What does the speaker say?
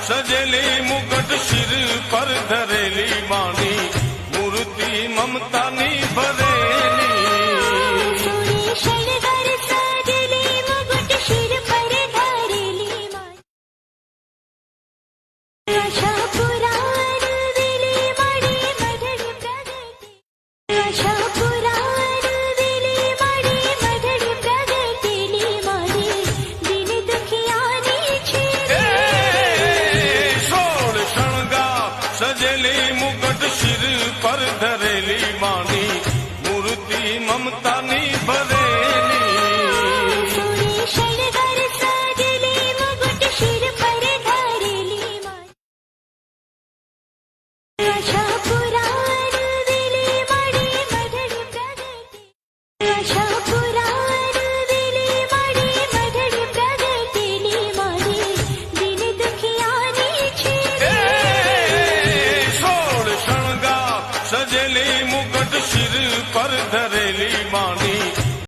સજેલી મુગટ શિર પર ધરેલી માની મૂર્તિ મમતાની ભરેલી સજેલી મુગટ શિર પર ધરેલી માની મૂર્તિ મમતાની ભરેલી આશા